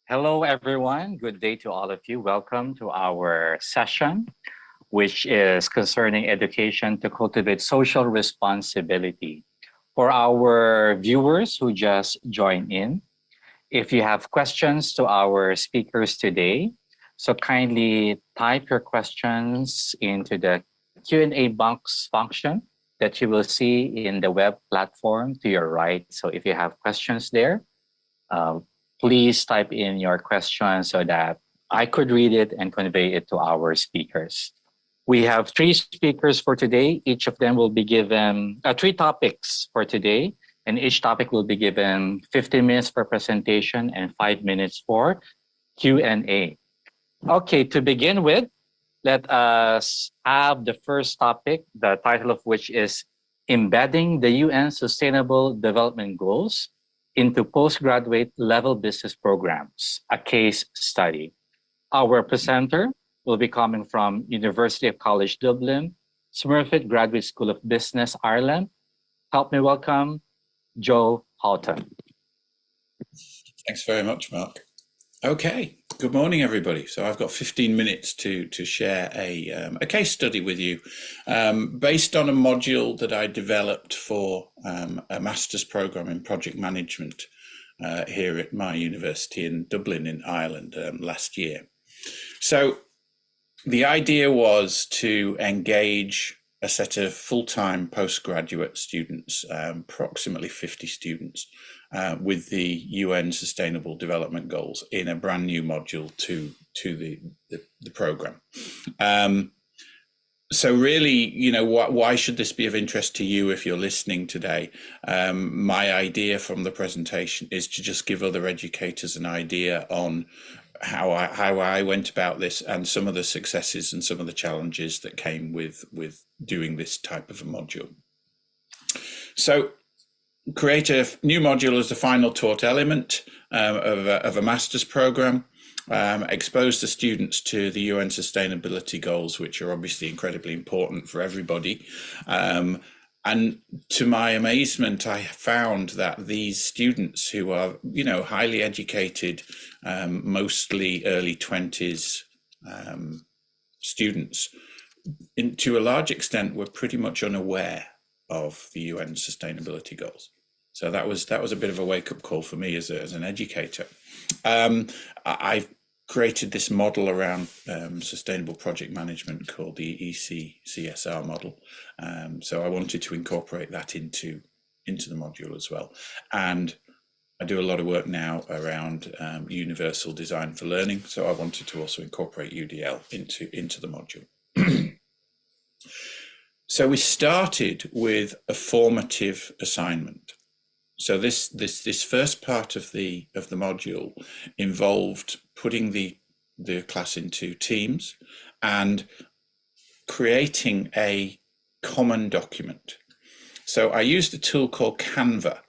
Hello, everyone. Good day to all of you. Welcome to our session, which is concerning education to cultivate social responsibility. For our viewers who just joined in, if you have questions to our speakers today, so kindly type your questions into the Q&A box function that you will see in the web platform to your right. So if you have questions there, uh, please type in your question so that I could read it and convey it to our speakers. We have three speakers for today. Each of them will be given three topics for today, and each topic will be given 15 minutes per presentation and 5 minutes for Q&A. Okay, to begin with, let us have the first topic, the title of which is Embedding the UN Sustainable Development Goals into Postgraduate Level Business Programs, a case study. Our presenter will be coming from University of College Dublin, Smurfit Graduate School of Business, Ireland. Help me welcome Joe Houghton. Thanks very much, Mark. Okay, good morning, everybody. So I've got 15 minutes to share a case study with you based on a module that I developed for a master's program in project management here at my university in Dublin in Ireland last year. So the idea was to engage a set of full-time postgraduate students, approximately 50 students, with the UN Sustainable Development Goals in a brand new module to the program. So really, you know, why should this be of interest to you if you're listening today? My idea from the presentation is to just give other educators an idea on how I went about this and some of the successes and some of the challenges that came with doing this type of a module. So create a new module as the final taught element of a master's program, expose the students to the UN sustainability goals, which are obviously incredibly important for everybody. And to my amazement, I found that these students who are, you know, highly educated, mostly early 20s students, to a large extent, were pretty much unaware of the UN sustainability goals. So that was a bit of a wake-up call for me as an educator. I've created this model around sustainable project management called the ECCSR model. So I wanted to incorporate that into the module as well. And I do a lot of work now around universal design for learning. So I wanted to also incorporate UDL into the module. So we started with a formative assignment. So this first part of the module involved putting the class into teams and creating a common document. So I used a tool called Canva,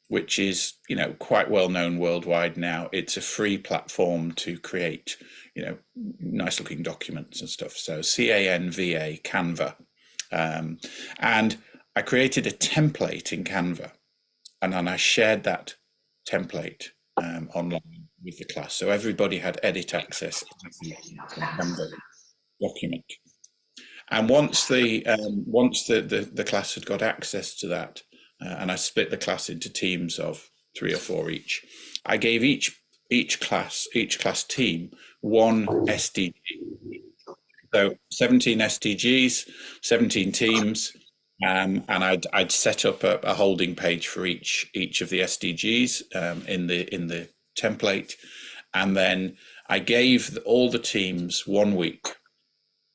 which is, you know, quite well known worldwide now. It's a free platform to create, you know, nice looking documents and stuff. So CANVA, Canva. And I created a template in Canva. And then I shared that template online with the class. So everybody had edit access to the Canva document. And once the class had got access to that, and I split the class into teams of 3 or 4 each, I gave each class team one SDG. So 17 SDGs, 17 teams. And I'd set up a holding page for each of the SDGs in the template, and then I gave all the teams 1 week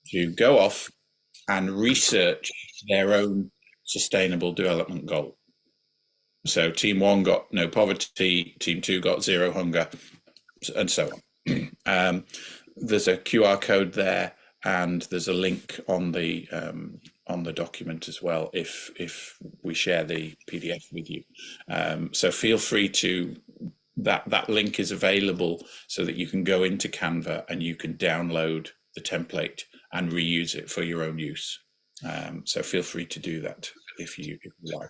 to go off and research their own sustainable development goal. So team 1 got no poverty, team 2 got zero hunger, and so on. There's a QR code there, and there's a link on the document as well if we share the PDF with you. So feel free to, that link is available so that you can go into Canva and you can download the template and reuse it for your own use. So feel free to do that if you like.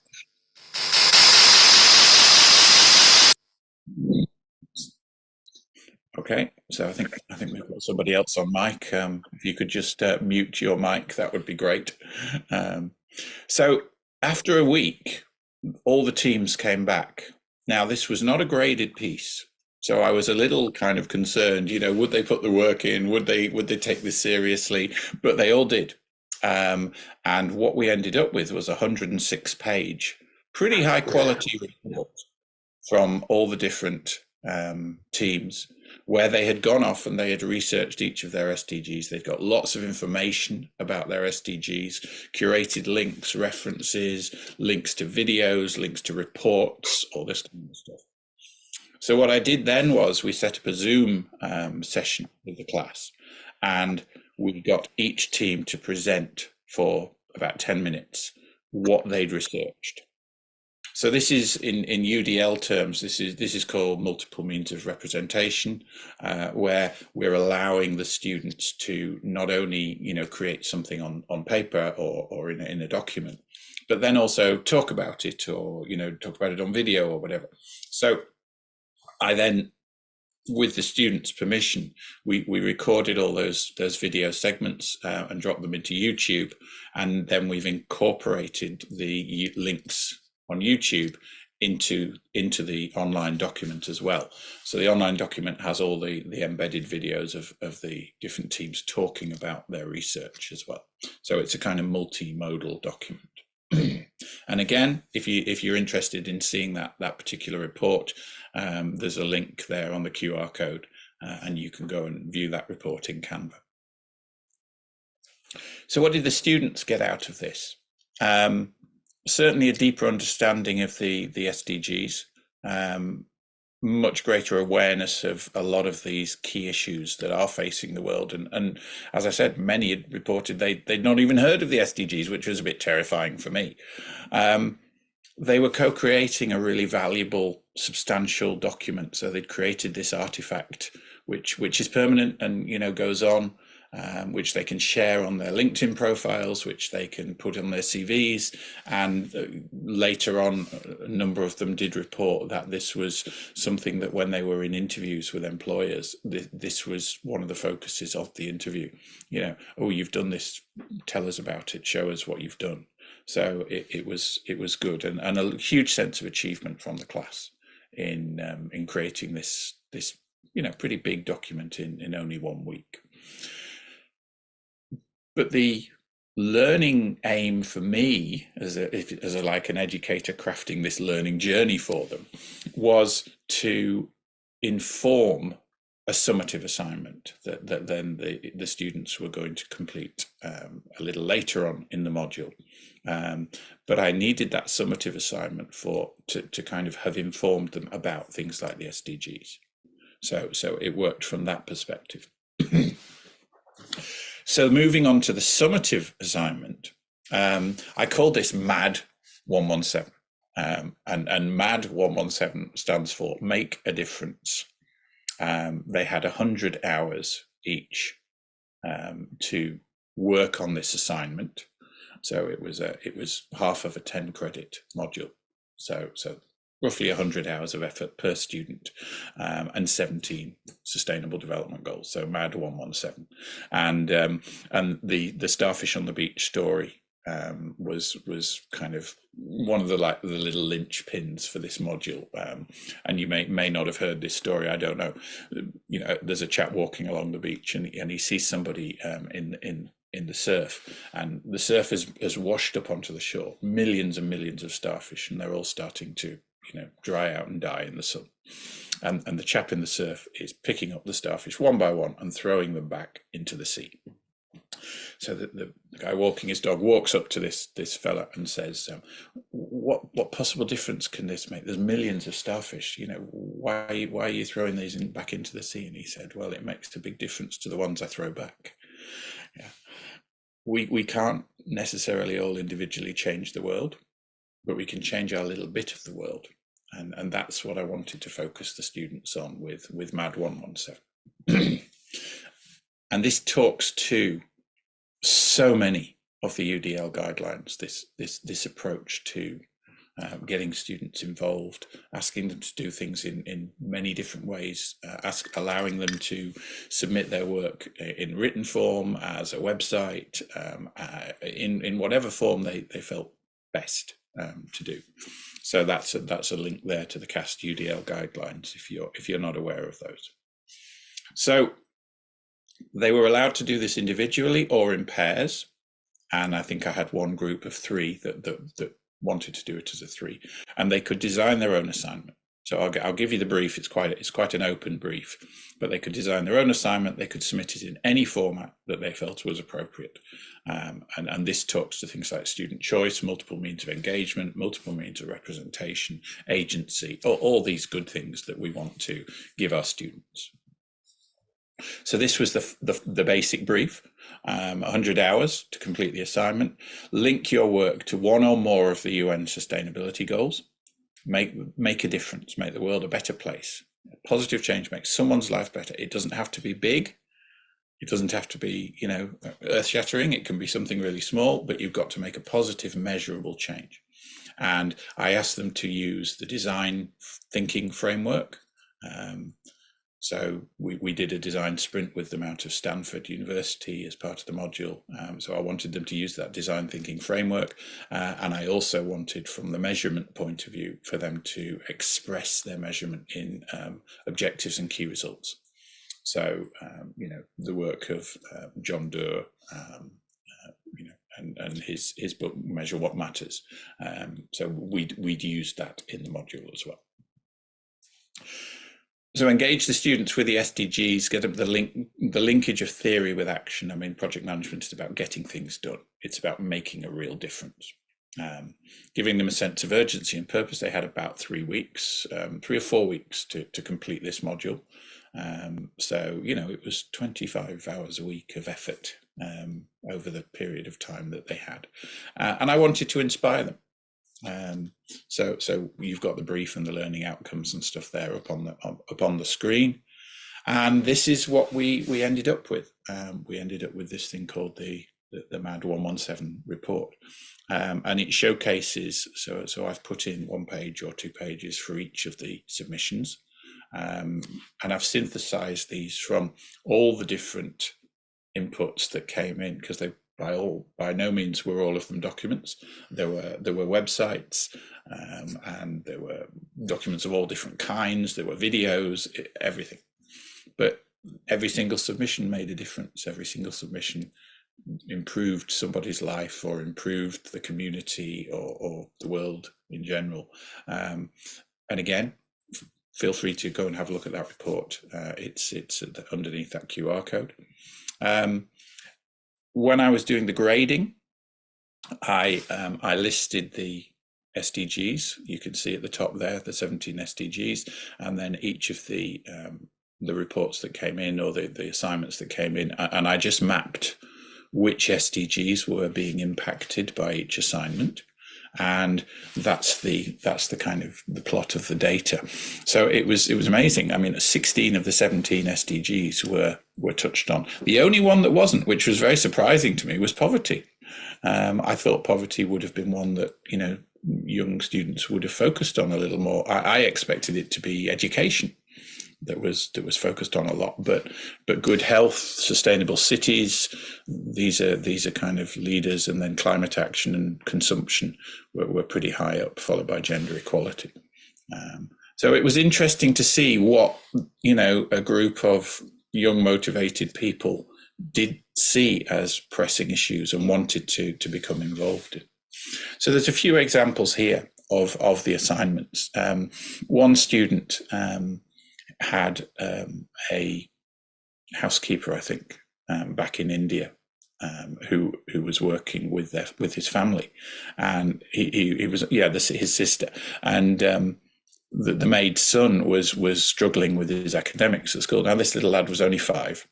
Okay, so I think we've got somebody else on mic. If you could just mute your mic, that would be great. So after a week, all the teams came back. Now, this was not a graded piece, so I was a little kind of concerned. Would they put the work in? Would they take this seriously? But they all did. And what we ended up with was a 106-page, pretty high quality report from all the different teams, where they had gone off and they had researched each of their SDGs. They'd got lots of information about their SDGs, curated links, references, links to videos, links to reports, all this kind of stuff. So what I did then was we set up a Zoom session with the class, and we got each team to present for about 10 minutes what they'd researched. So this is in UDL terms, this is called multiple means of representation, where we're allowing the students to not only create something on paper or in a document, but then also talk about it, or talk about it on video or whatever. So I then, with the students' permission, we recorded all those video segments and dropped them into YouTube, and then we've incorporated the links on YouTube into the online document as well. So the online document has all the embedded videos of the different teams talking about their research as well. So it's a kind of multimodal document. And again, if you're interested in seeing that particular report, there's a link there on the QR code, and you can go and view that report in Canva. So what did the students get out of this? Certainly a deeper understanding of the SDGs, much greater awareness of a lot of these key issues that are facing the world. And as I said, many had reported they'd not even heard of the SDGs, which was a bit terrifying for me. They were co-creating a really valuable, substantial document. So they'd created this artifact, which is permanent and goes on, which they can share on their LinkedIn profiles, which they can put on their CVs. And later on, a number of them did report that this was something that when they were in interviews with employers, this was one of the focuses of the interview. Oh, you've done this, tell us about it, show us what you've done. So it was good, and a huge sense of achievement from the class in creating this pretty big document in only 1 week. But the learning aim for me, as like an educator crafting this learning journey for them, was to inform a summative assignment that then the students were going to complete a little later on in the module. But I needed that summative assignment to kind of have informed them about things like the SDGs. So it worked from that perspective. So moving on to the summative assignment, I called this MAD 117, and MAD 117 stands for Make a Difference. They had 100 hours each to work on this assignment. So it was half of a 10-credit module. So roughly 100 hours of effort per student, and 17 sustainable development goals. So MAD 117, and the starfish on the beach story was kind of one of the little linchpins for this module. And you may not have heard this story. I don't know. There's a chap walking along the beach, and he sees somebody in the surf, and the surf has washed up onto the shore, millions and millions of starfish, and they're all starting to dry out and die in the sun. And the chap in the surf is picking up the starfish one by one and throwing them back into the sea. So the guy walking his dog walks up to this fella and says, what possible difference can this make? There's millions of starfish, why are you throwing these back into the sea? And he said, well, it makes a big difference to the ones I throw back. Yeah. We can't necessarily all individually change the world, but we can change our little bit of the world. And that's what I wanted to focus the students on with MAD 117. And this talks to so many of the UDL guidelines, this approach to getting students involved, asking them to do things in many different ways, allowing them to submit their work in written form, as a website, in whatever form they felt best to do. So that's a link there to the CAST UDL guidelines if you're not aware of those. So they were allowed to do this individually or in pairs, and I think I had one group of 3 that wanted to do it as a 3, and they could design their own assignment. So I'll give you the brief. It's quite an open brief, but they could design their own assignment. They could submit it in any format that they felt was appropriate, and this talks to things like student choice, multiple means of engagement, multiple means of representation, agency, all these good things that we want to give our students. So this was the basic brief. 100 hours to complete the assignment. Link your work to one or more of the UN sustainability goals. Make a difference, make the world a better place. Positive change makes someone's life better. It doesn't have to be big. It doesn't have to be, earth-shattering. It can be something really small, but you've got to make a positive, measurable change. And I asked them to use the design thinking framework. So we did a design sprint with them out of Stanford University as part of the module. So I wanted them to use that design thinking framework. And I also wanted, from the measurement point of view, for them to express their measurement in objectives and key results. So, the work of John Doerr, and his book, Measure What Matters. So we'd used that in the module as well. So engage the students with the SDGs, get them the linkage of theory with action. I mean, project management is about getting things done. It's about making a real difference. Giving them a sense of urgency and purpose. They had about 3 weeks, 3 or 4 weeks to complete this module. So, it was 25 hours a week of effort over the period of time that they had. And I wanted to inspire them. So you've got the brief and the learning outcomes and stuff there up on the screen, and this is what we ended up with. We ended up with this thing called the MAD 117 report, and it showcases. So I've put in 1 page or 2 pages for each of the submissions, and I've synthesized these from all the different inputs that came in, because they by no means were all of them documents. There were websites, and there were documents of all different kinds. There were videos, everything. But every single submission made a difference. Every single submission improved somebody's life, or improved the community, or the world in general. And again, feel free to go and have a look at that report. It's underneath that QR code. When I was doing the grading, I listed the SDGs. You can see at the top there, the 17 SDGs, and then each of the reports that came in, or the assignments that came in, and I just mapped which SDGs were being impacted by each assignment. And that's the kind of the plot of the data. So it was amazing. I mean, 16 of the 17 SDGs were touched on. The only one that wasn't, which was very surprising to me, was poverty. I thought poverty would have been one that young students would have focused on a little more. I expected it to be education that was focused on a lot, but good health, sustainable cities, these are kind of leaders, and then climate action and consumption were pretty high up, followed by gender equality. So it was interesting to see what a group of young motivated people did see as pressing issues and wanted to become involved in. So there's a few examples here of the assignments. One student had a housekeeper, I think, back in India, who was working with his family, and he was his sister, and the maid's son was struggling with his academics at school. Now this little lad was only 5,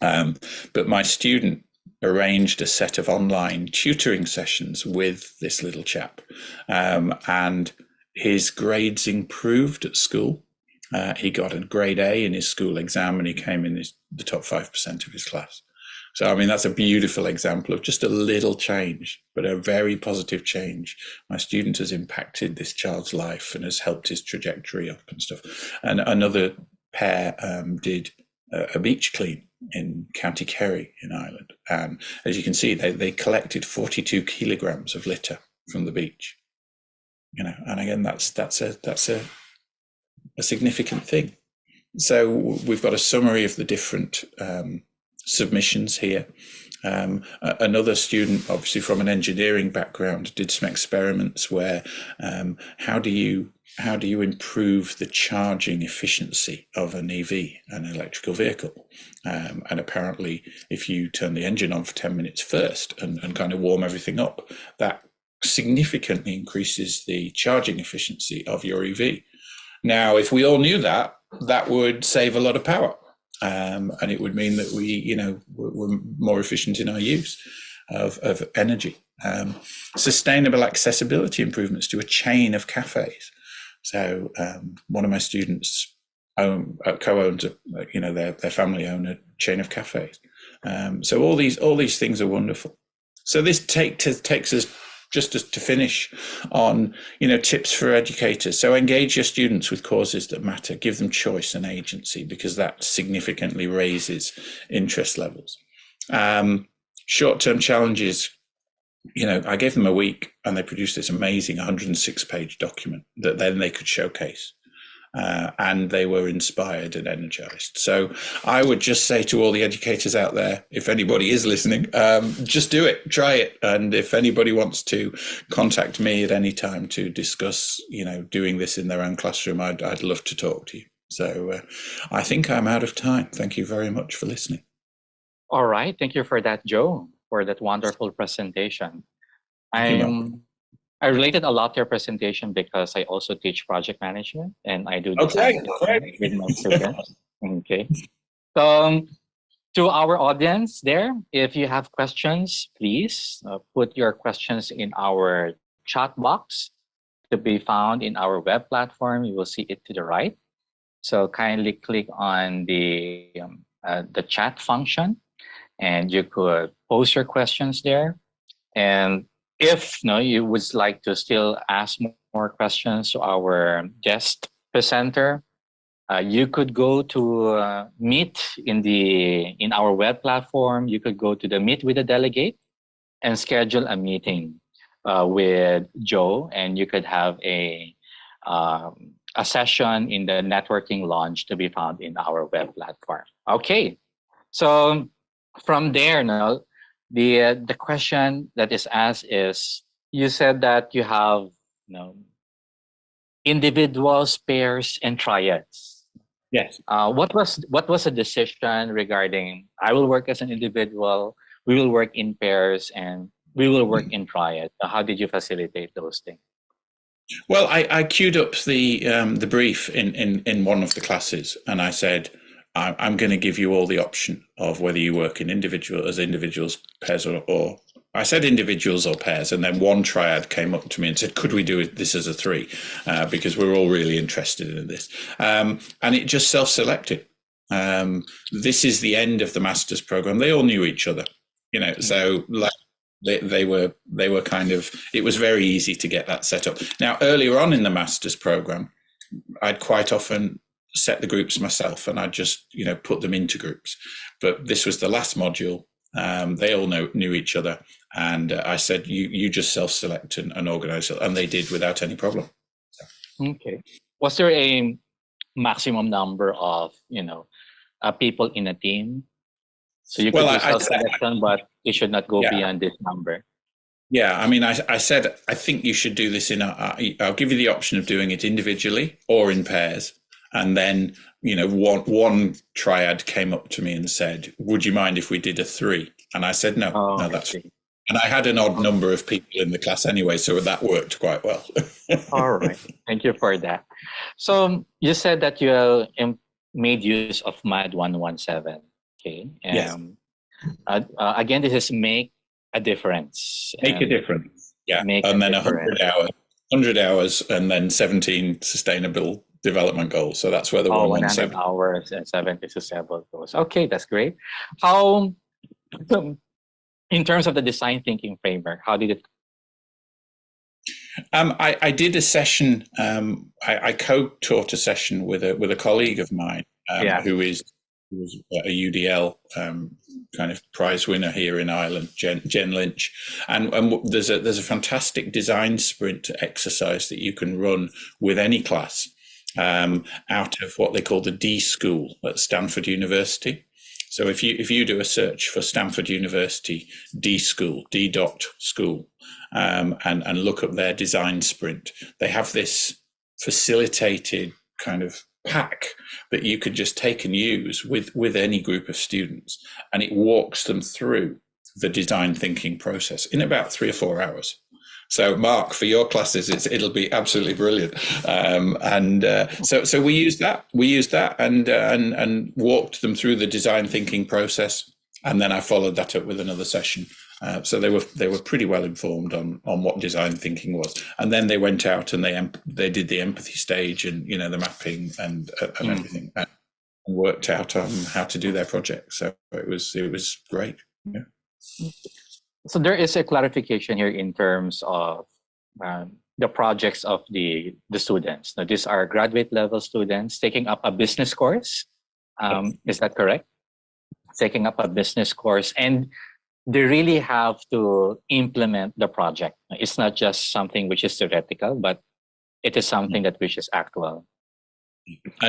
but my student arranged a set of online tutoring sessions with this little chap, and his grades improved at school. He got a grade A in his school exam, and he came in the top 5% of his class. So, I mean, that's a beautiful example of just a little change, but a very positive change. My student has impacted this child's life and has helped his trajectory up and stuff. And another pair did a beach clean in County Kerry in Ireland. And as you can see, they collected 42 kilograms of litter from the beach. You know, and again, that's a significant thing. So we've got a summary of the different submissions here. Another student, obviously from an engineering background, did some experiments where how do you improve the charging efficiency of an EV, an electrical vehicle? And apparently, if you turn the engine on for 10 minutes first and kind of warm everything up, that significantly increases the charging efficiency of your EV. Now, if we all knew that, that would save a lot of power. And it would mean that we're more efficient in our use of energy. Sustainable accessibility improvements to a chain of cafes. So one of my students co-owns, their family own a chain of cafes. So all these things are wonderful. So this takes us just to finish on, tips for educators. So engage your students with causes that matter, give them choice and agency, because that significantly raises interest levels. Short-term challenges, I gave them a week and they produced this amazing 106-page document that then they could showcase. And they were inspired and energized. So I would just say to all the educators out there, if anybody is listening, just do it, try it. And if anybody wants to contact me at any time to discuss, doing this in their own classroom, I'd love to talk to you. So I think I'm out of time. Thank you very much for listening. All right. Thank you for that, Joe, for that wonderful presentation. I related a lot to your presentation because I also teach project management and I do design with my students. Okay. So to our audience there, if you have questions, please put your questions in our chat box to be found in our web platform. You will see it to the right. So kindly click on the chat function and you could post your questions there. And if you would like to still ask more questions to our guest presenter, you could go to Meet in our web platform. You could go to the Meet with a Delegate and schedule a meeting with Joe, and you could have a session in the networking launch to be found in our web platform. Okay, so from there now. The question that is asked is, you said that you have individuals, pairs, and triads. Yes. What was the decision regarding I will work as an individual, we will work in pairs, and we will work in triad? How did you facilitate those things? Well, I queued up the brief in one of the classes, and I said, I'm going to give you all the option of whether you work in individuals, pairs, or I said individuals or pairs, and then one triad came up to me and said, could we do this as a three? Because we're all really interested in this. And it just self-selected. This is the end of the master's program. They all knew each other, so like they were kind of, it was very easy to get that set up. Now, earlier on in the master's program, I'd quite often set the groups myself and I just put them into groups, but this was the last module. They all knew each other, and I said you just self-select and organize it, and they did without any problem. Okay. Was there a maximum number of people in a team? So you could do self-selection, but you should not go beyond this number. Yeah, I mean, I said I think you should do this I'll give you the option of doing it individually or in pairs. And then, one triad came up to me and said, would you mind if we did a three? And I said, no, that's fine. And I had an odd number of people in the class anyway, so that worked quite well. All right. Thank you for that. So you said that you made use of MAD 117. Okay. Yes. Again, this is make a difference. Make a difference. Yeah. And then 100 hours and then 17 sustainable development goals. So that's where the 117 hours and 70 sustainable goals. Okay, that's great. How So in terms of the design thinking framework, how did it? I did a session. I co-taught a session with a colleague of mine who was a UDL kind of prize winner here in Ireland, Jen Lynch, and there's a fantastic design sprint exercise that you can run with any class out of what they call the D School at Stanford University. So if you do a search for Stanford University D School, D. School, and look up their design sprint, they have this facilitated kind of pack that you could just take and use with any group of students, and it walks them through the design thinking process in about 3 or 4 hours. So, Mark, for your classes, it'll be absolutely brilliant. So we used that and walked them through the design thinking process, and then I followed that up with another session. So they were pretty well informed on what design thinking was, and then they went out and they did the empathy stage and the mapping and everything, and worked out on how to do their project. So it was great. Yeah. So there is a clarification here in terms of the projects of the students. Now, these are graduate level students taking up a business course. Is that correct? Taking up a business course, and they really have to implement the project. It's not just something which is theoretical, but it is something that which is actual. A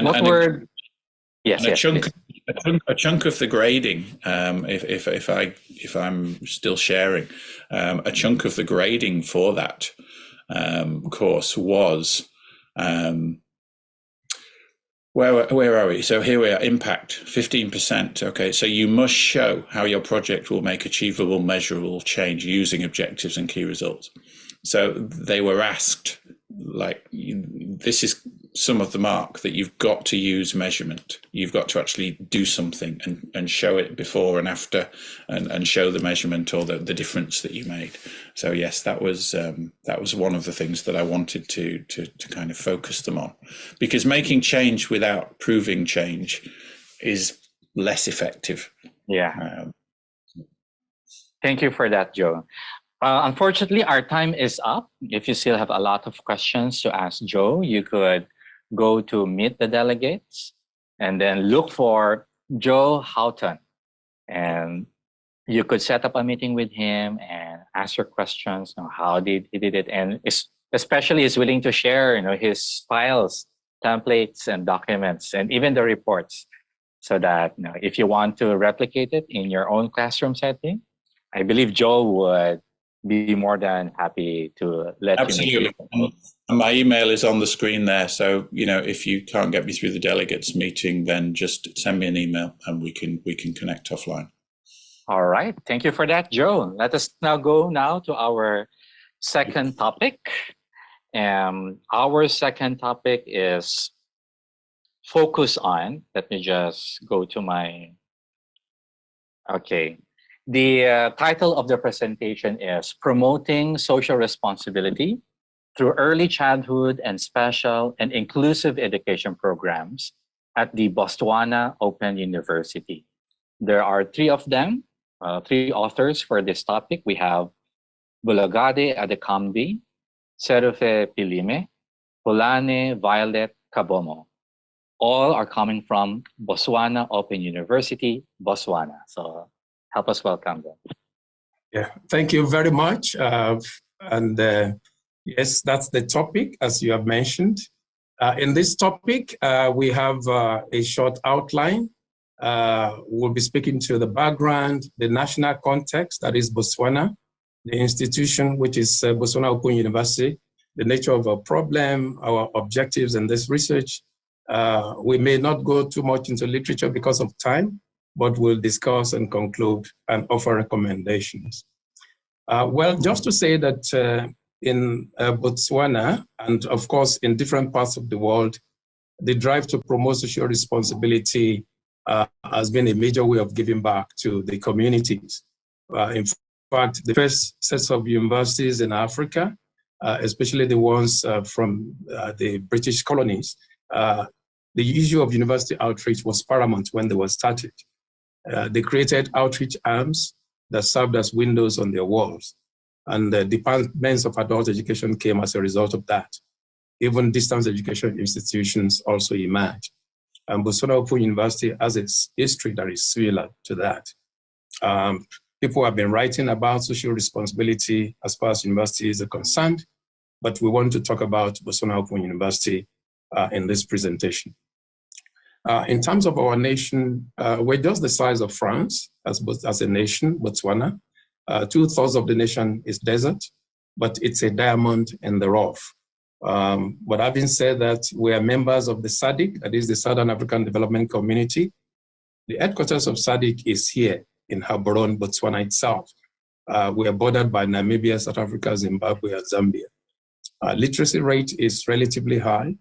chunk of the grading, if I'm still sharing, a chunk of the grading for that course was where are we? So here we are, impact 15%. Okay, so you must show how your project will make achievable, measurable change using objectives and key results. So they were asked, this is some of the mark, that you've got to use measurement. You've got to actually do something and show it before and after, and show the measurement or the difference that you made. So yes, that was one of the things that I wanted to kind of focus them on, because making change without proving change is less effective. Yeah. Thank you for that, Joe. Unfortunately, our time is up. If you still have a lot of questions to ask Joe, you could go to Meet the Delegates and then look for Joe Houghton. And you could set up a meeting with him and ask your questions on how he did it. And especially is willing to share his files, templates, and documents, and even the reports, so that if you want to replicate it in your own classroom setting, I believe Joe would be more than happy to let Absolutely. you. And my email is on the screen there. So, if you can't get me through the delegates meeting, then just send me an email and we can connect offline. All right. Thank you for that, Joe. Let us now go to our second topic. Our second topic is focus on, let me just go to my, okay. The title of the presentation is Promoting Social Responsibility Through Early Childhood and Special and Inclusive Education Programs at the Botswana Open University. There are 3 of them, 3 authors for this topic. We have Gbolagade Adekanmbi, Serufe Pilime, Pulane Violet Kabomo. All are coming from Botswana Open University, Botswana. So help us welcome them. Yeah, thank you very much. Yes, that's the topic, as you have mentioned. In this topic, we have a short outline. We'll be speaking to the background, the national context, that is Botswana, the institution, which is Botswana Open University, the nature of our problem, our objectives in this research. We may not go too much into literature because of time, but we'll discuss and conclude and offer recommendations. Well, just to say that in Botswana, and of course in different parts of the world, the drive to promote social responsibility has been a major way of giving back to the communities. In fact, the first sets of universities in Africa, especially the ones from the British colonies, the issue of university outreach was paramount when they were started. They created outreach arms that served as windows on their walls. And the departments of adult education came as a result of that. Even distance education institutions also emerged. And Botswana Open University has a history that is similar to that. People have been writing about social responsibility as far as universities are concerned, but we want to talk about Botswana Open University in this presentation. In terms of our nation, we're just the size of France as a nation, Botswana. 2/3 of the nation is desert, but it's a diamond in the rough. But having said that, we are members of the SADC, that is the Southern African Development Community. The headquarters of SADC is here in Gaborone, Botswana itself. We are bordered by Namibia, South Africa, Zimbabwe, and Zambia. Literacy rate is relatively high.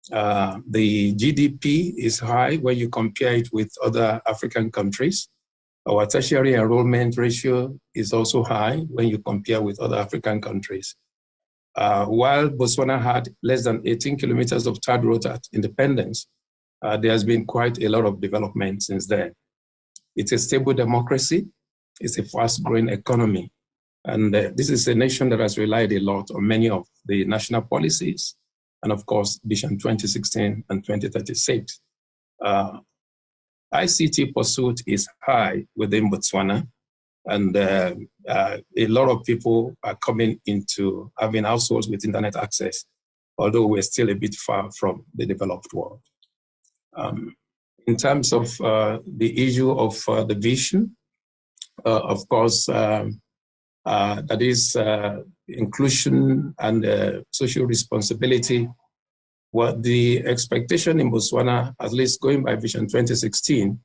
The GDP is high when you compare it with other African countries. Our tertiary enrollment ratio is also high when you compare with other African countries. While Botswana had less than 18 kilometers of third road at independence, there has been quite a lot of development since then. It's a stable democracy. It's a fast-growing economy. And this is a nation that has relied a lot on many of the national policies, and of course, Vision 2016 and 2036. ICT pursuit is high within Botswana, and a lot of people are coming into having households with internet access, although we're still a bit far from the developed world. In terms of the issue of the vision, of course, that is inclusion and social responsibility. What the expectation in Botswana, at least going by Vision 2016,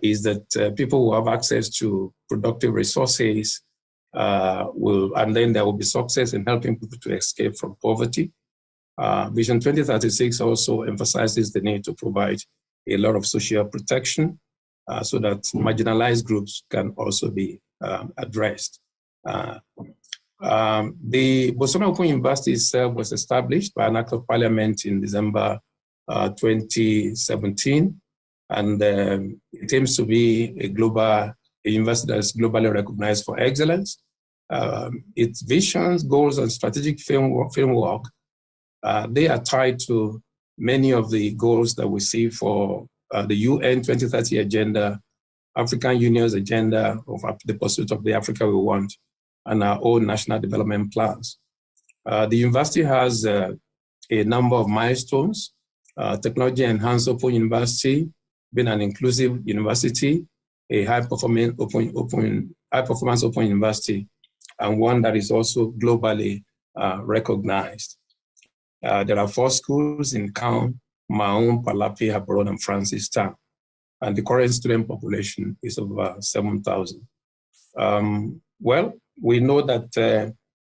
is that people will have access to productive resources, and then there will be success in helping people to escape from poverty. Vision 2036 also emphasizes the need to provide a lot of social protection so that marginalized groups can also be addressed. The Botswana Open University itself was established by an act of parliament in December 2017, and it aims to be a university that is globally recognized for excellence. Its visions, goals, and strategic framework, they are tied to many of the goals that we see for the UN 2030 agenda, African Union's agenda of the pursuit of the Africa we want, and our own national development plans. The university has a number of milestones: technology enhanced open university, being an inclusive university, a high performance open university, and one that is also globally recognized. There are 4 schools in Kaun, Maun, Palapi, Gaborone, and Francistown, and the current student population is over 7,000. Well, we know that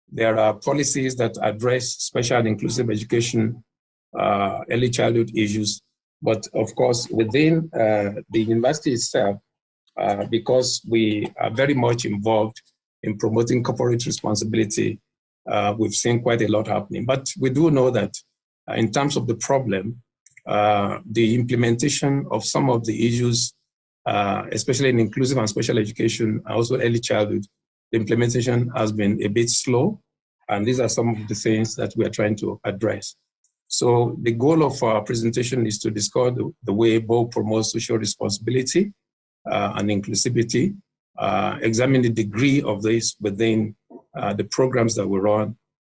there are policies that address special and inclusive education, early childhood issues, but of course within the university itself, because we are very much involved in promoting corporate responsibility, we've seen quite a lot happening. But we do know that in terms of the problem, the implementation of some of the issues, especially in inclusive and special education, and also early childhood, the implementation has been a bit slow, and these are some of the things that we are trying to address. So the goal of our presentation is to discuss the way BOE promotes social responsibility and inclusivity, examine the degree of this within the programs that we run,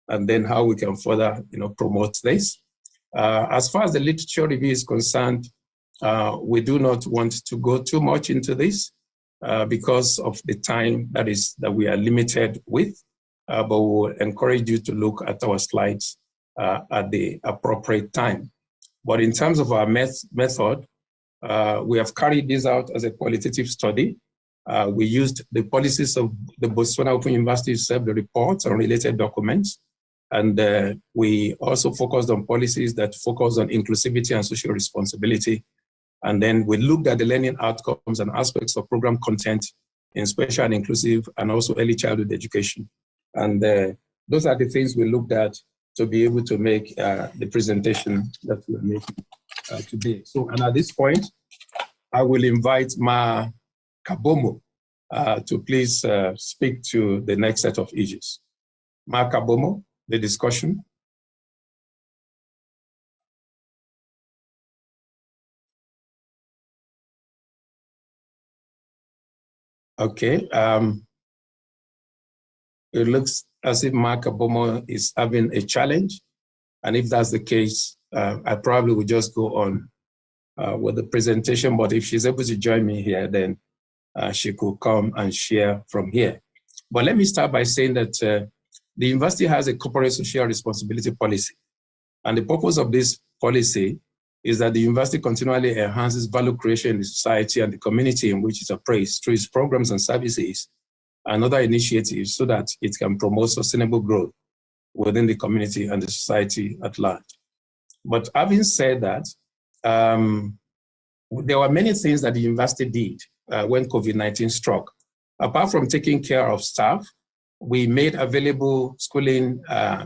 and then how we can further promote this. As far as the literature review is concerned, we do not want to go too much into this because of the time that we are limited with, but we'll encourage you to look at our slides at the appropriate time. But in terms of our method, we have carried this out as a qualitative study. We used the policies of the Botswana Open University itself, the reports and related documents, and we also focused on policies that focus on inclusivity and social responsibility. And then we looked at the learning outcomes and aspects of program content in special and inclusive and also early childhood education. And those are the things we looked at to be able to make the presentation that we're making today. So, and at this point, I will invite Ma Kabomo to please speak to the next set of issues. Kabomo, the discussion. Okay. It looks as if Kabomo is having a challenge. And if that's the case, I probably would just go on with the presentation. But if she's able to join me here, then she could come and share from here. But let me start by saying that the university has a corporate social responsibility policy. And the purpose of this policy is that the university continually enhances value creation in the society and the community in which it operates through its programs and services and other initiatives so that it can promote sustainable growth within the community and the society at large. But having said that, there were many things that the university did when COVID-19 struck. Apart from taking care of staff, we made available schooling,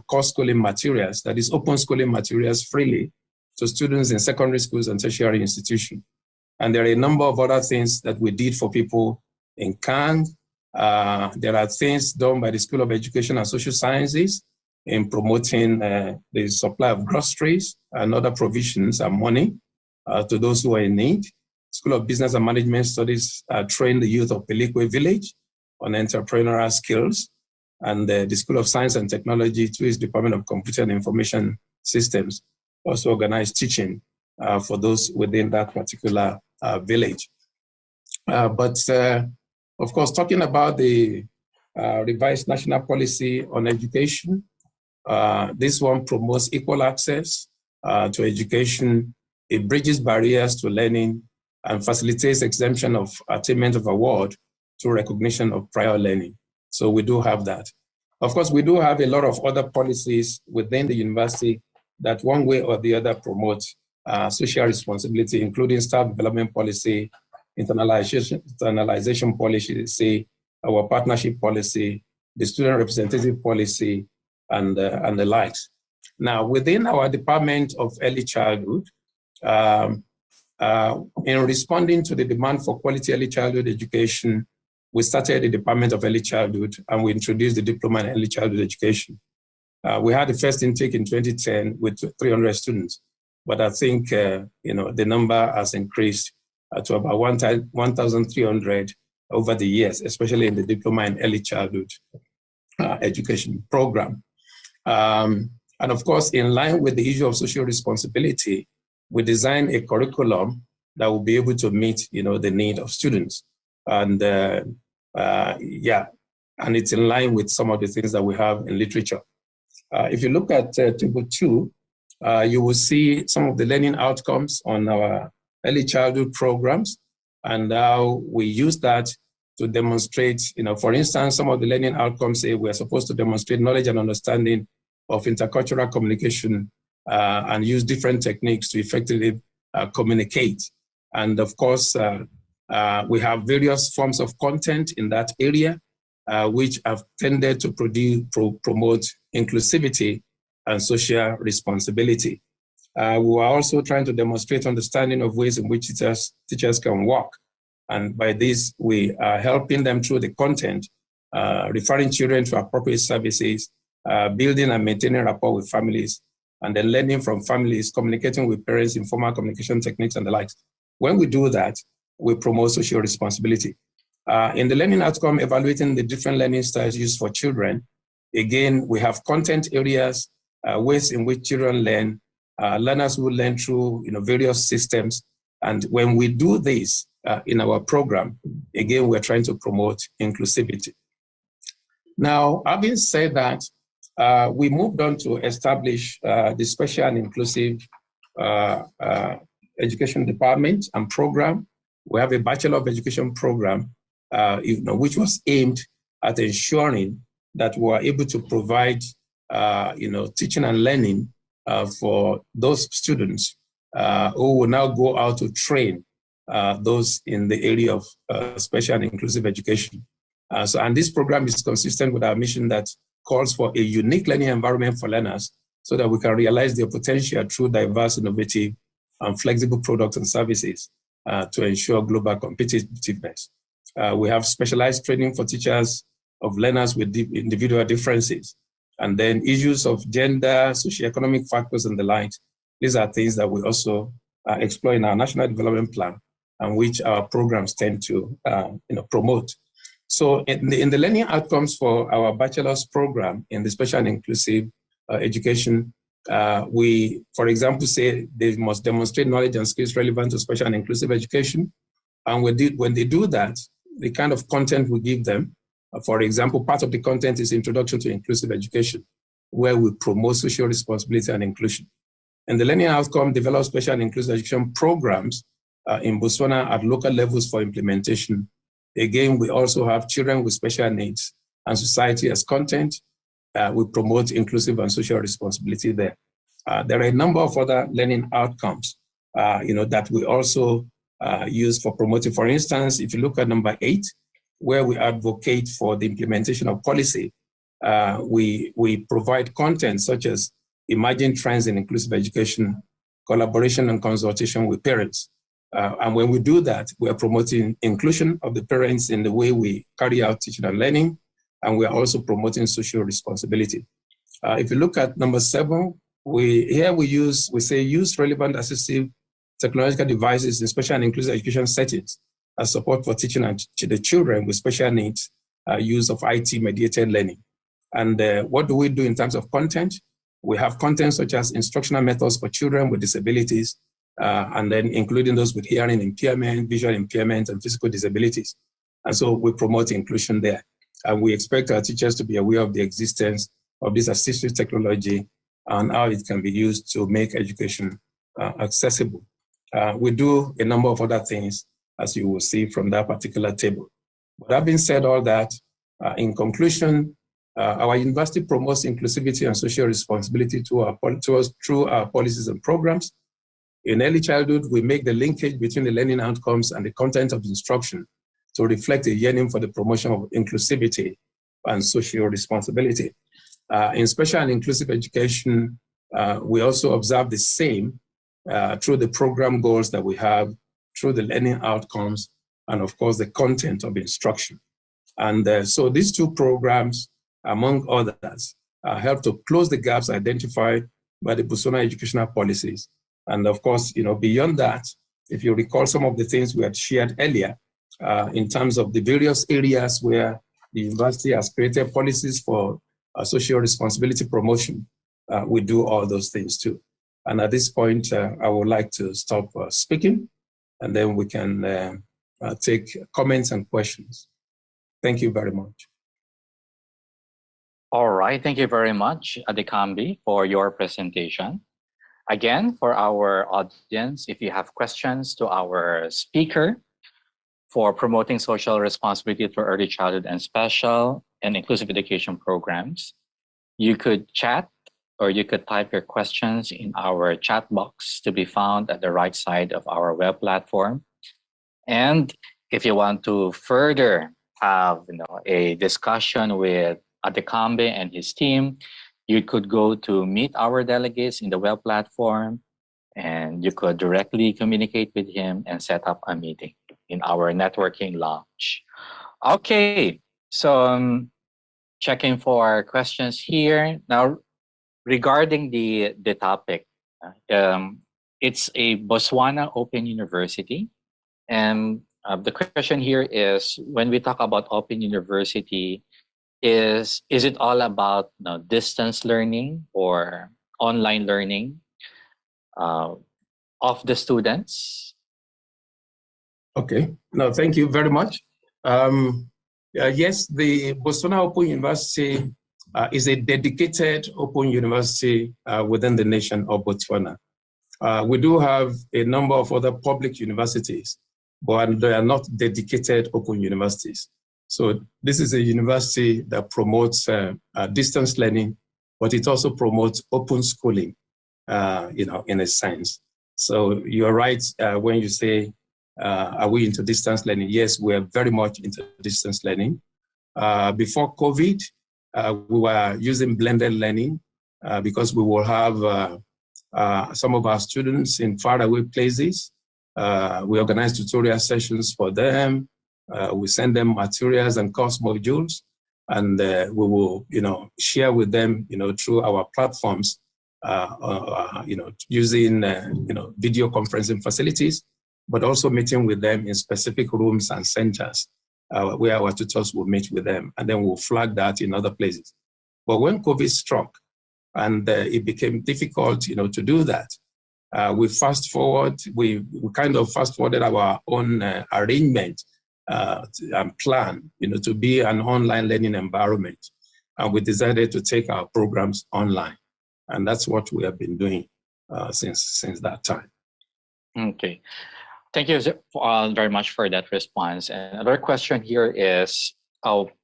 course schooling materials, that is open schooling materials freely to students in secondary schools and tertiary institutions. And there are a number of other things that we did for people in Kang. There are things done by the School of Education and Social Sciences in promoting the supply of groceries and other provisions and money to those who are in need. School of Business and Management Studies trained the youth of Pilime village on entrepreneurial skills. And the School of Science and Technology, through its Department of Computer and Information Systems, also organized teaching for those within that particular village. But of course, talking about the revised national policy on education, this one promotes equal access to education. It bridges barriers to learning and facilitates exemption of attainment of award to recognition of prior learning. So we do have that. Of course, we do have a lot of other policies within the university that one way or the other promote social responsibility, including staff development policy, internalization policy, our partnership policy, the student representative policy, and the likes. Now, within our Department of Early Childhood, in responding to the demand for quality early childhood education, we started the Department of Early Childhood and we introduced the Diploma in Early Childhood Education. We had the first intake in 2010 with 300 students, but I think the number has increased to about 1,300 over the years, especially in the Diploma in Early Childhood Education program. And of course, in line with the issue of social responsibility, we designed a curriculum that will be able to meet the need of students. And and it's in line with some of the things that we have in literature. If you look at table 2, you will see some of the learning outcomes on our early childhood programs and how we use that to demonstrate, for instance, some of the learning outcomes say we're supposed to demonstrate knowledge and understanding of intercultural communication and use different techniques to effectively communicate. And of course, we have various forms of content in that area, which have tended to promote inclusivity and social responsibility. We are also trying to demonstrate understanding of ways in which teachers can work. And by this, we are helping them through the content, referring children to appropriate services, building and maintaining rapport with families, and then learning from families, communicating with parents, informal communication techniques and the likes. When we do that, we promote social responsibility. In the learning outcome, evaluating the different learning styles used for children, again, we have content areas, ways in which children learn, learners will learn through various systems. And when we do this in our program, again, we're trying to promote inclusivity. Now, having said that, we moved on to establish the Special and Inclusive Education Department and Program. We have a Bachelor of Education program, which was aimed at ensuring that we are able to provide, teaching and learning for those students who will now go out to train those in the area of special and inclusive education. And this program is consistent with our mission that calls for a unique learning environment for learners so that we can realize their potential through diverse, innovative, and flexible products and services to ensure global competitiveness. We have specialized training for teachers of learners with individual differences. And then issues of gender, socioeconomic factors, and the like. These are things that we also explore in our National Development Plan, and which our programs tend to promote. So in the learning outcomes for our bachelor's program in the special and inclusive education, we, for example, say they must demonstrate knowledge and skills relevant to special and inclusive education. And when they do that, the kind of content we give them, for example, part of the content is Introduction to Inclusive Education, where we promote social responsibility and inclusion. And the learning outcome develops special and inclusive education programs in Botswana at local levels for implementation. Again, we also have children with special needs and society as content. We promote inclusive and social responsibility there. There are a number of other learning outcomes, that we also use for promoting. For instance, if you look at number 8, where we advocate for the implementation of policy, we provide content such as emerging trends in inclusive education, collaboration and consultation with parents. And when we do that, we are promoting inclusion of the parents in the way we carry out teaching and learning, and we are also promoting social responsibility. If you look at number 7, we say use relevant assistive technological devices in special and inclusive education settings as support for teaching and the children with special needs, use of IT mediated learning. And what do we do in terms of content? We have content such as instructional methods for children with disabilities, and then including those with hearing impairment, visual impairment, and physical disabilities. And so we promote inclusion there. And we expect our teachers to be aware of the existence of this assistive technology and how it can be used to make education accessible. We do a number of other things, as you will see from that particular table. But having said all that, in conclusion, our university promotes inclusivity and social responsibility through our policies and programs. In early childhood, we make the linkage between the learning outcomes and the content of the instruction to reflect a yearning for the promotion of inclusivity and social responsibility. In special and inclusive education, we also observe the same through the program goals that we have, through the learning outcomes, and of course, the content of instruction. And so these two programs, among others, help to close the gaps identified by the Botswana educational policies. And of course, beyond that, if you recall some of the things we had shared earlier, in terms of the various areas where the university has created policies for social responsibility promotion, we do all those things too. And at this point, I would like to stop speaking, and then we can take comments and questions. Thank you very much. All right, thank you very much, Adekanmbi, for your presentation. Again, for our audience, if you have questions to our speaker for promoting social responsibility for early childhood and special and inclusive education programs, you could chat or you could type your questions in our chat box to be found at the right side of our web platform. And if you want to further have a discussion with Adekanmbi and his team, you could go to meet our delegates in the web platform, and you could directly communicate with him and set up a meeting in our networking lounge. Okay, so checking for questions here. Now, regarding the topic, it's a Botswana Open University. And the question here is, when we talk about Open University, is it all about distance learning or online learning of the students? Okay, no, thank you very much. Yes, the Botswana Open University is a dedicated open university within the nation of Botswana. We do have a number of other public universities, but they are not dedicated open universities. So this is a university that promotes distance learning, but it also promotes open schooling, in a sense. So you're right when you say, are we into distance learning? Yes, we are very much into distance learning. Before COVID, we were using blended learning because we will have some of our students in faraway places. We organize tutorial sessions for them. We send them materials and course modules, and we will, share with them, through our platforms, using, video conferencing facilities, but also meeting with them in specific rooms and centers where our tutors will meet with them, and then we'll flag that in other places. But when COVID struck and it became difficult, to do that, we kind of fast forwarded our own arrangement and plan, to be an online learning environment. And we decided to take our programs online. And that's what we have been doing since that time. Okay. Thank you very much for that response. And another question here is,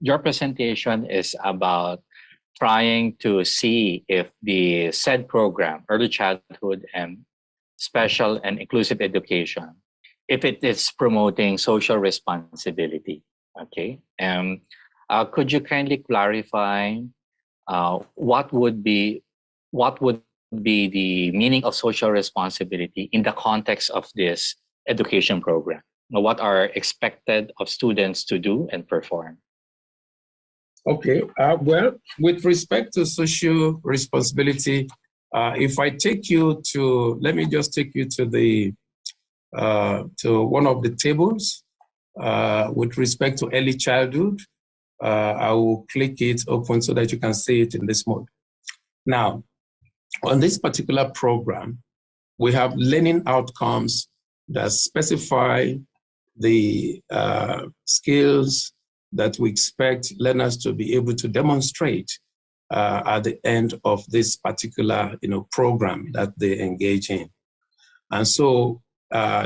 your presentation is about trying to see if the said program, early childhood and special and inclusive education, if it is promoting social responsibility. Okay. Could you kindly clarify what would be the meaning of social responsibility in the context of this education program? What are expected of students to do and perform? Okay, well, with respect to social responsibility, if I take you to, let me just take you to the to one of the tables with respect to early childhood. I will click it open so that you can see it in this mode. Now, on this particular program, we have learning outcomes that specify the skills that we expect learners to be able to demonstrate at the end of this particular program that they engage in. And so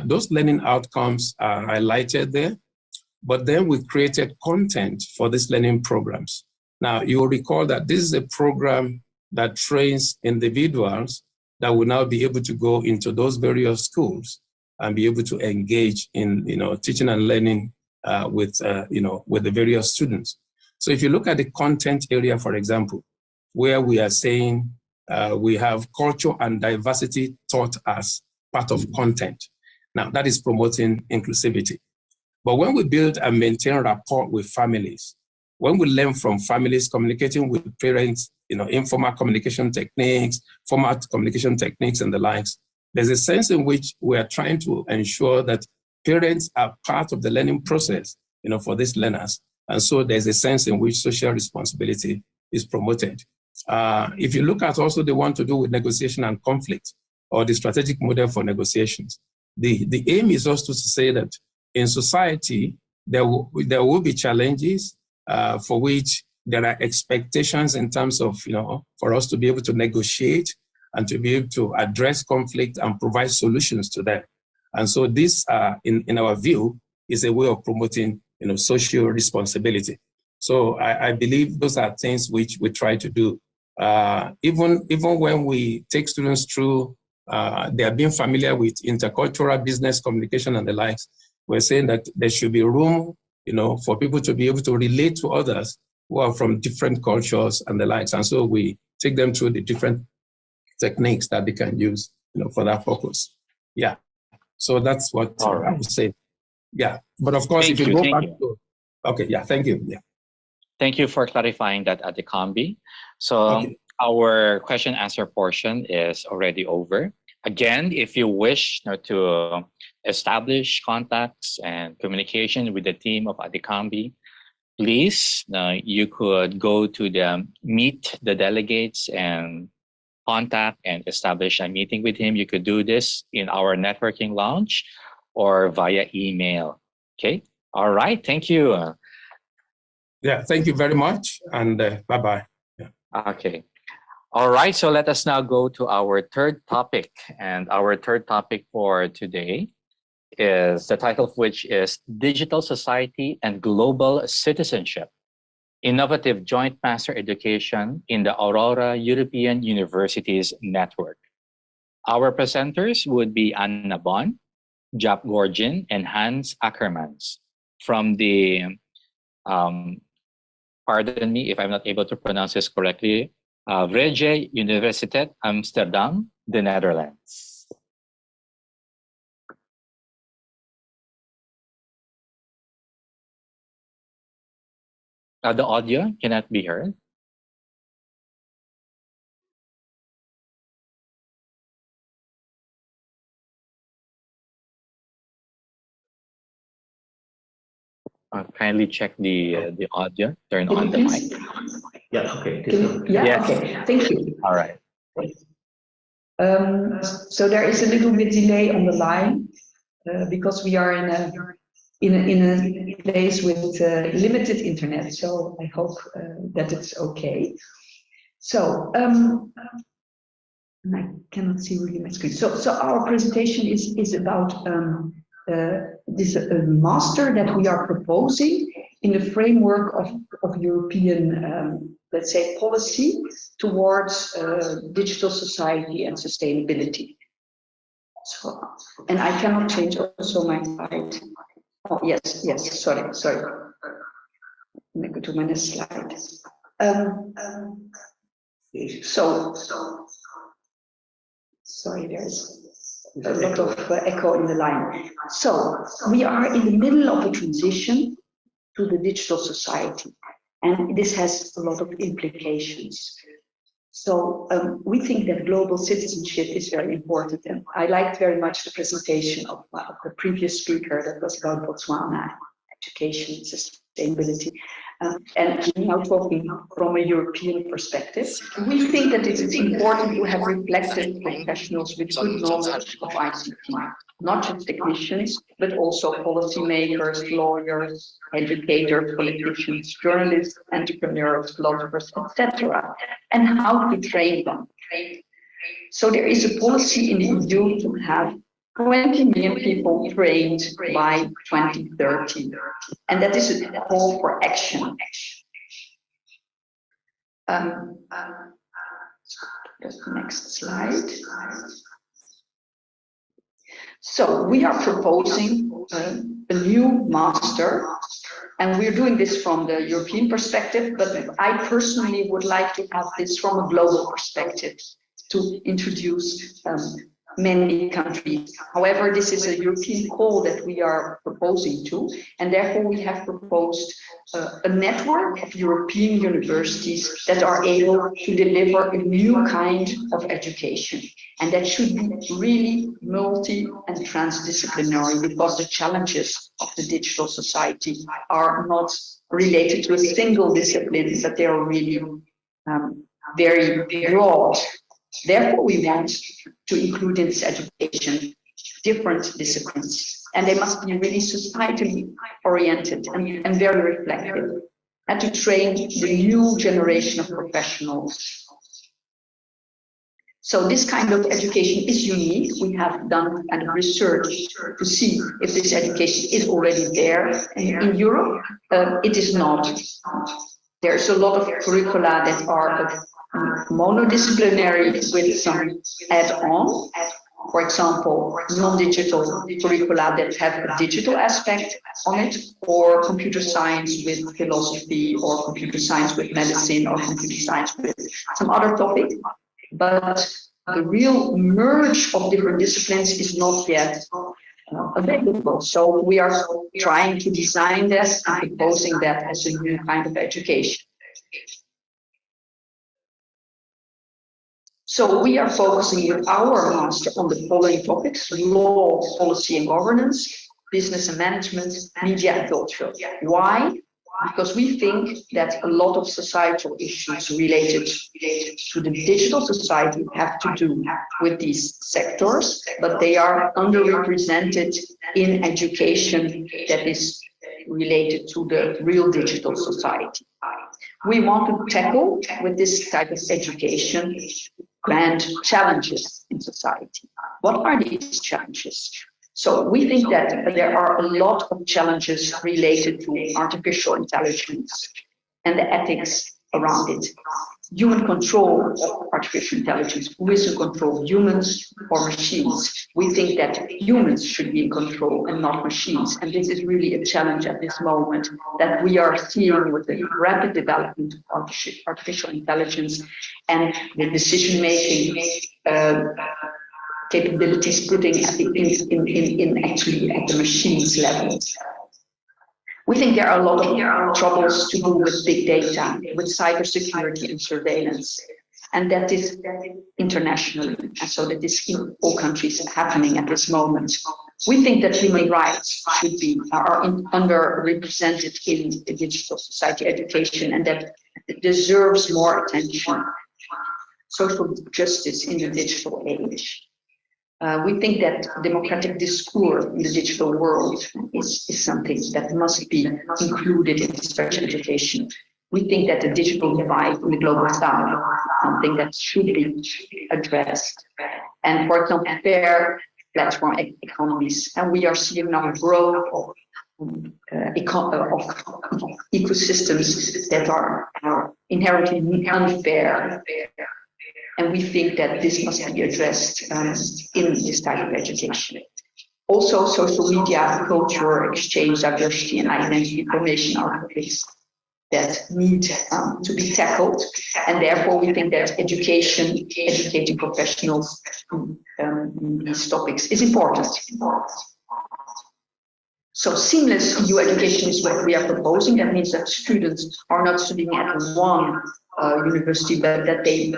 those learning outcomes are highlighted there, but then we created content for these learning programs. Now, you will recall that this is a program that trains individuals that will now be able to go into those various schools and be able to engage in teaching and learning with the various students. So if you look at the content area, for example, where we are saying we have culture and diversity taught as part of content. Now, that is promoting inclusivity. But when we build and maintain rapport with families, when we learn from families communicating with parents, informal communication techniques, formal communication techniques and the likes, there's a sense in which we are trying to ensure that parents are part of the learning process, for these learners. And so there's a sense in which social responsibility is promoted. If you look at also the one to do with negotiation and conflict, or the strategic model for negotiations, the aim is also to say that in society, there will be challenges for which there are expectations in terms of, for us to be able to negotiate and to be able to address conflict and provide solutions to them. And so this, in our view, is a way of promoting, social responsibility. So I believe those are things which we try to do. Even when we take students through, they are being familiar with intercultural business communication and the likes, we're saying that there should be room, for people to be able to relate to others who are from different cultures and the likes. And so we take them through the different techniques that they can use, for that purpose. Yeah. So that's what I would say. Yeah. But of course, if you go back to, okay. Yeah. Thank you. Yeah. Thank you for clarifying that, Adekanmbi. So our question answer portion is already over. Again, if you wish to establish contacts and communication with the team of Adekanmbi, please, you could go to the meet the delegates and contact and establish a meeting with him. You could do this in our networking lounge or via email. Okay. All right. Thank you. Yeah. Thank you very much. And bye-bye. Yeah. Okay. All right. So let us now go to our third topic. And our third topic for today is the title of which is Digital Society and Global Citizenship, Innovative Joint Master Education in the Aurora European Universities Network. Our presenters would be Anna Bon, Jaap Gordijn, and Hans Akkermans from the, pardon me if I'm not able to pronounce this correctly, Vrije Universiteit Amsterdam, the Netherlands. The audio cannot be heard. Kindly check the audio. Turn on the mic. Yeah. Okay. Yeah. Yes. Okay. Thank you. All right. So there is a little bit delay on the line because we are in a place with limited internet. So I hope that it's okay. So I cannot see really my screen. So our presentation is about this master that we are proposing in the framework of European, let's say, policy towards digital society and sustainability. So, and I cannot change also my slide. Oh, yes, sorry. Let me go to my next slide. Sorry, there's a lot of echo in the line. So we are in the middle of a transition to the digital society, and this has a lot of implications. So we think that global citizenship is very important, and I liked very much the presentation of the previous speaker that was about Botswana, education, sustainability. And now talking from a European perspective, we think that it is important to have reflected professionals with good knowledge of ICT, not just technicians, but also policymakers, lawyers, educators, politicians, journalists, entrepreneurs, philosophers, etc., and how to train them. So there is a policy in the EU to have 20 million people trained by 2030, and that is a call for action. Just the next slide. So we are proposing a new master, and we're doing this from the European perspective, but I personally would like to have this from a global perspective to introduce many countries. However, this is a European call that we are proposing to, and therefore we have proposed a network of European universities that are able to deliver a new kind of education. And that should be really multi and transdisciplinary, because the challenges of the digital society are not related to a single discipline, but they are really very broad. Therefore, we want to include in this education different disciplines, and they must be really societally oriented and very reflective, and to train the new generation of professionals. So this kind of education is unique. We have done kind of research to see if this education is already there. In Europe, it is not. There's a lot of curricula that are monodisciplinary with some add-on. For example, non-digital curricula that have a digital aspect on it, or computer science with philosophy, or computer science with medicine, or computer science with some other topic. But the real merge of different disciplines is not yet available. So we are trying to design this and proposing that as a new kind of education. So we are focusing with our master on the following topics: law, policy and governance, business and management, media and culture. Why? Because we think that a lot of societal issues related to the digital society have to do with these sectors, but they are underrepresented in education that is related to the real digital society. We want to tackle with this type of education grand challenges in society. What are these challenges? So we think that there are a lot of challenges related to artificial intelligence and the ethics around it. Human control of artificial intelligence. Who is in control, humans or machines? We think that humans should be in control and not machines. And this is really a challenge at this moment that we are seeing with the rapid development of artificial intelligence and the decision-making capabilities putting at the, in actually at the machines level. We think there are a lot of troubles to do with big data, with cybersecurity and surveillance, and that is internationally, and so that is in all countries happening at this moment. We think that human rights are underrepresented in the digital society education, and that it deserves more attention. Social justice in the digital age. We think that democratic discourse in the digital world is something that must be included in special education. We think that the digital divide in the global south is something that should be addressed. And for example, fair platform economies. And we are seeing now a growth of ecosystems that are inherently unfair. And we think that this must be addressed in this type of education. Also, social media, culture, exchange, diversity, and identity information are topics that need to be tackled. And therefore, we think that educating professionals in these topics is important. So seamless EU education is what we are proposing. That means that students are not studying at one university, but that they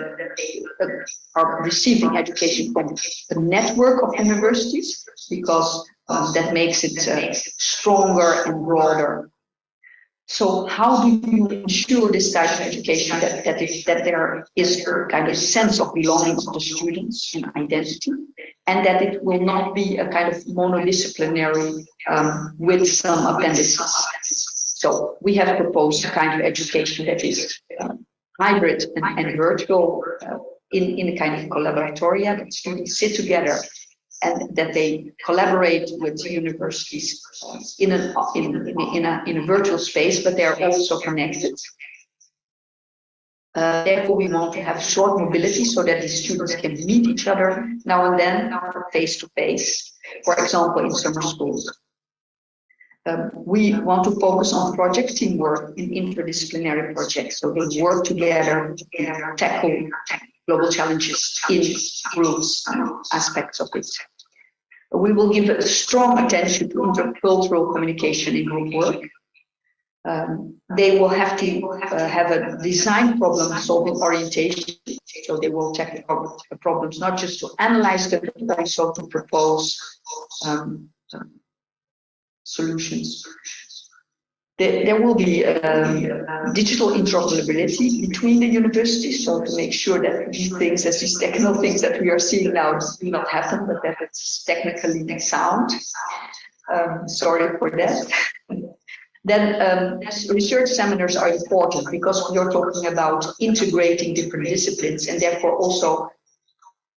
are receiving education from a network of universities, because that makes it stronger and broader. So how do you ensure this type of education that there is a kind of sense of belonging of the students and identity, and that it will not be a kind of monodisciplinary with some appendices? So we have proposed a kind of education that is hybrid and virtual in a kind of collaboratoria, that students sit together and that they collaborate with the universities in a virtual space, but they're also connected. Therefore, we want to have short mobility so that the students can meet each other now and then, face to face, for example, in summer schools. We want to focus on project teamwork in interdisciplinary projects, so they work together to tackle global challenges in groups aspects of it. We will give a strong attention to intercultural communication in group work. They will have to have a design problem-solving orientation, so they will tackle problems not just to analyze them, but also to propose solutions. There will be digital interoperability between the universities, so to make sure that these things, as these technical things that we are seeing now, do not happen, but that it's technically sound. Sorry for that. Then research seminars are important because we are talking about integrating different disciplines, and therefore also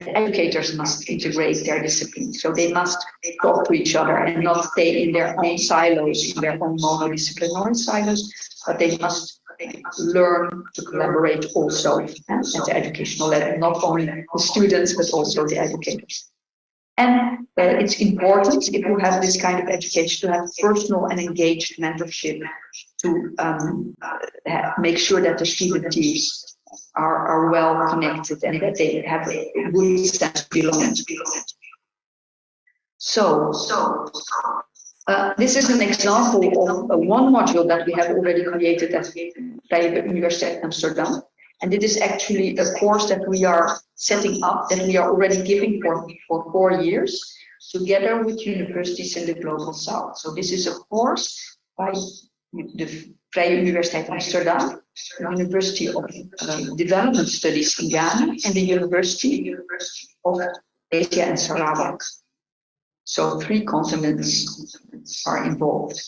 educators must integrate their disciplines. So they must talk to each other and not stay in their own silos, in their own monodisciplinary silos, but they must learn to collaborate also at the educational level, not only the students, but also the educators. And it's important, if you have this kind of education, to have personal and engaged mentorship to make sure that the student teams are well connected and that they have a good sense of belonging. So this is an example of one module that we have already created at Vrije Universiteit Amsterdam. And it is actually a course that we are setting up, that we are already giving for 4 years, together with universities in the global south. So this is a course by the Vrije Universiteit Amsterdam, the University of Development Studies in Ghana, and the University of Asia and Sarawak. So 3 continents are involved.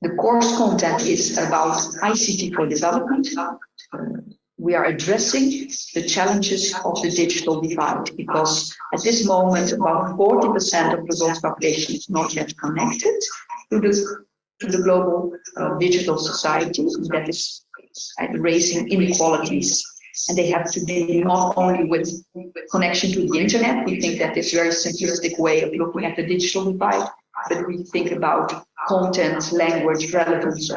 The course content is about ICT for development. We are addressing the challenges of the digital divide, because at this moment, about 40% of the world's population is not yet connected to the global digital society. That is raising inequalities. And they have to be not only with connection to the internet. We think that is a very simplistic way of looking at the digital divide, but we think about content, language, relevance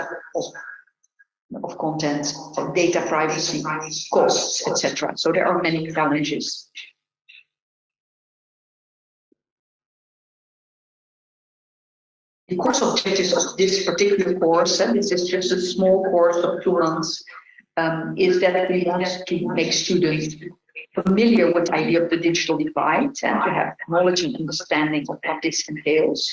of content, of data privacy, costs, etc. So there are many challenges. The course objectives of this particular course, and this is just a small course of 2 months, is that we want to make students familiar with the idea of the digital divide and to have knowledge and understanding of what this entails.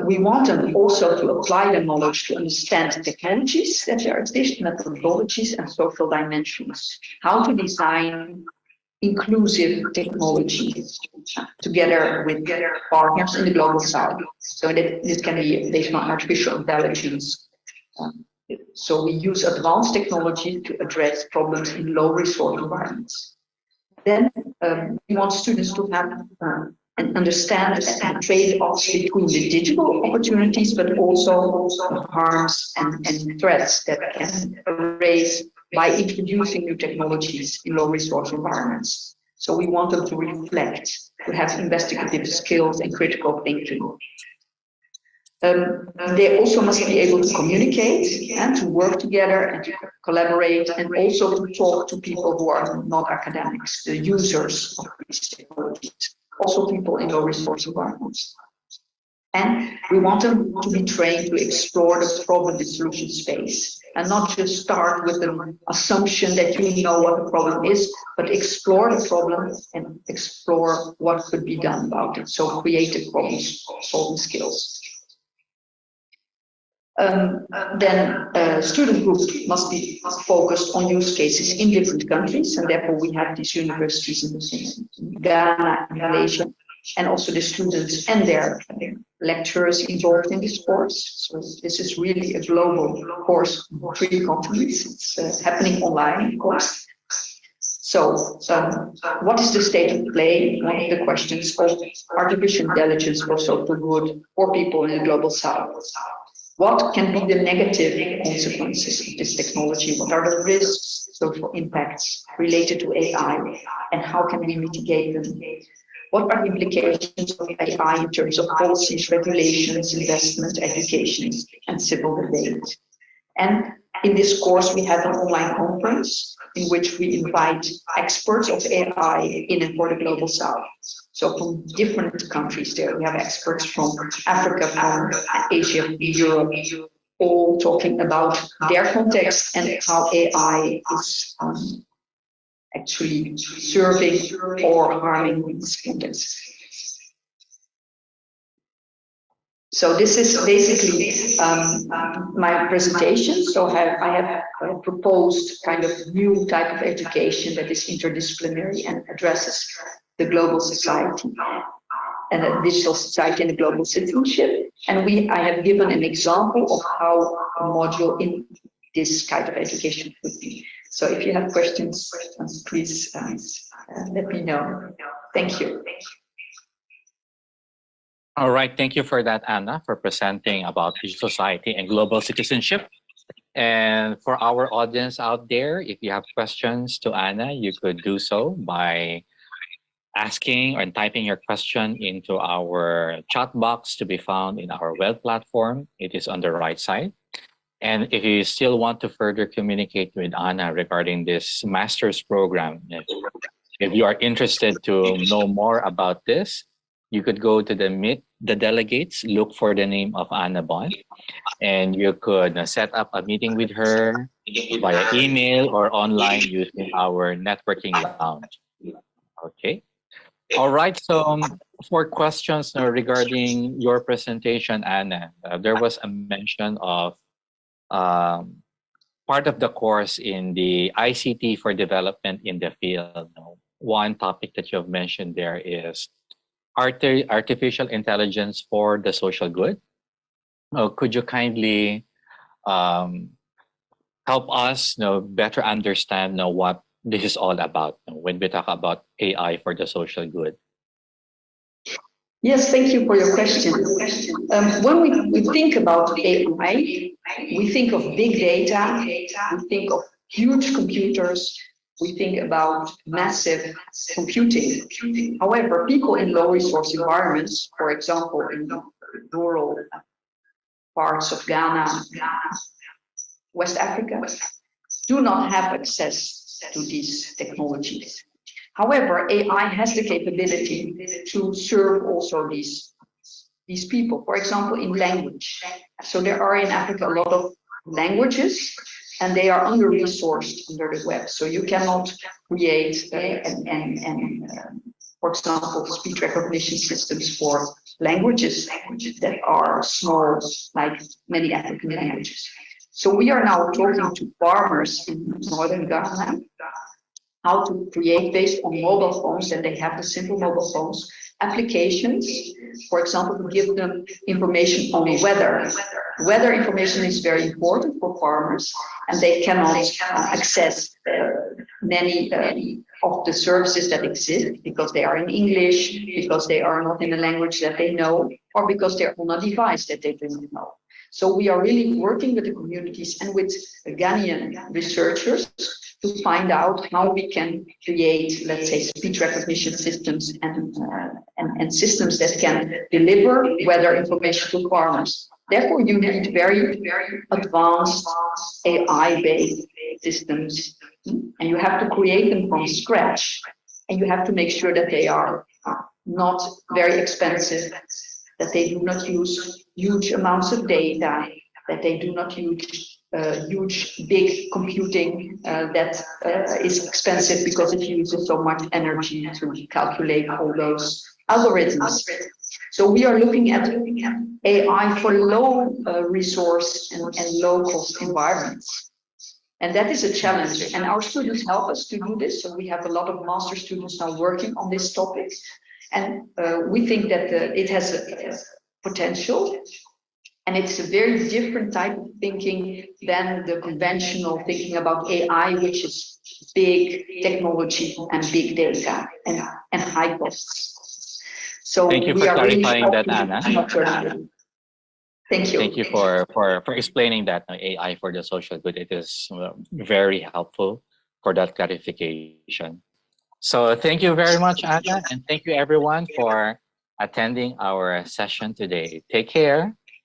We want them also to apply the knowledge to understand technologies that there exist, methodologies and social dimensions, how to design inclusive technology together with partners in the global south. So that this can be based on artificial intelligence. So we use advanced technology to address problems in low resource environments. Then we want students to have and understand the trade-offs between the digital opportunities, but also the harms and threats that can arise by introducing new technologies in low resource environments. So we want them to reflect, to have investigative skills and critical thinking. They also must be able to communicate and to work together and to collaborate, and also to talk to people who are not academics, the users of these technologies, also people in low resource environments. And we want them to be trained to explore the problem and solution space and not just start with the assumption that you know what the problem is, but explore the problem and explore what could be done about it. So creative problem solving skills. Then student groups must be focused on use cases in different countries, and therefore we have these universities in Ghana, Malaysia, and also the students and their lecturers involved in this course. So this is really a global course on 3 continents. It's happening online, of course. So what is the state of play? One of the questions of artificial intelligence for social good for people in the global south. What can be the negative consequences of this technology? What are the risks, social impacts related to AI, and how can we mitigate them? What are the implications of AI in terms of policies, regulations, investment, education, and civil debate? And in this course, we have an online conference in which we invite experts of AI in and for the global south. So from different countries there, we have experts from Africa, from Asia, from Europe, all talking about their context and how AI is actually serving or harming these contexts. So this is basically my presentation. So I have proposed kind of new type of education that is interdisciplinary and addresses the global society and a digital society and the global citizenship. And I have given an example of how a module in this kind of education could be. So if you have questions, please let me know. Thank you. All right, thank you for that, Anna, for presenting about digital society and global citizenship. And for our audience out there, if you have questions to Anna, you could do so by asking or typing your question into our chat box to be found in our web platform. It is on the right side. And if you still want to further communicate with Anna regarding this master's program, if you are interested to know more about this, you could go to the delegates, look for the name of Anna Bond, and you could set up a meeting with her via email or online using our networking lounge. Okay. All right. So for questions regarding your presentation, Anna, there was a mention of part of the course in the ICT for development in the field. One topic that you have mentioned there is artificial intelligence for the social good. Could you kindly help us better understand what this is all about when we talk about AI for the social good? Yes, thank you for your question. When we think about AI, we think of big data, we think of huge computers, we think about massive computing. However, people in low resource environments, for example, in the rural parts of Ghana, West Africa, do not have access to these technologies. However, AI has the capability to serve also these these people, for example, in language. So there are in Africa a lot of languages, and they are under-resourced under the web. So you cannot create for example, speech recognition systems for languages that are small, like many African languages. So we are now talking to farmers in northern Ghana how to create, based on mobile phones, and they have the simple mobile phones, applications, for example, to give them information on weather. Weather information is very important for farmers, and they cannot access many of the services that exist because they are in English, because they are not in a language that they know, or because they're on a device that they do not know. So we are really working with the communities and with Ghanaian researchers to find out how we can create, let's say, speech recognition systems and systems that can deliver weather information to farmers. Therefore, you need very, very advanced AI-based systems, and you have to create them from scratch, and you have to make sure that they are not very expensive, that they do not use huge amounts of data, that they do not use huge, big computing that is expensive because it uses so much energy to calculate all those algorithms. So we are looking at AI for low resource and low cost environments. And that is a challenge. And our students help us to do this. So we have a lot of master students now working on this topic. And we think that it has a potential. And it's a very different type of thinking than the conventional thinking about AI, which is big technology and big data and high costs. So thank you for clarifying that, Anna. Thank you. Thank you for explaining that AI for the social good. It is very helpful for that clarification. So thank you very much, Anna, and thank you everyone for attending our session today. Take care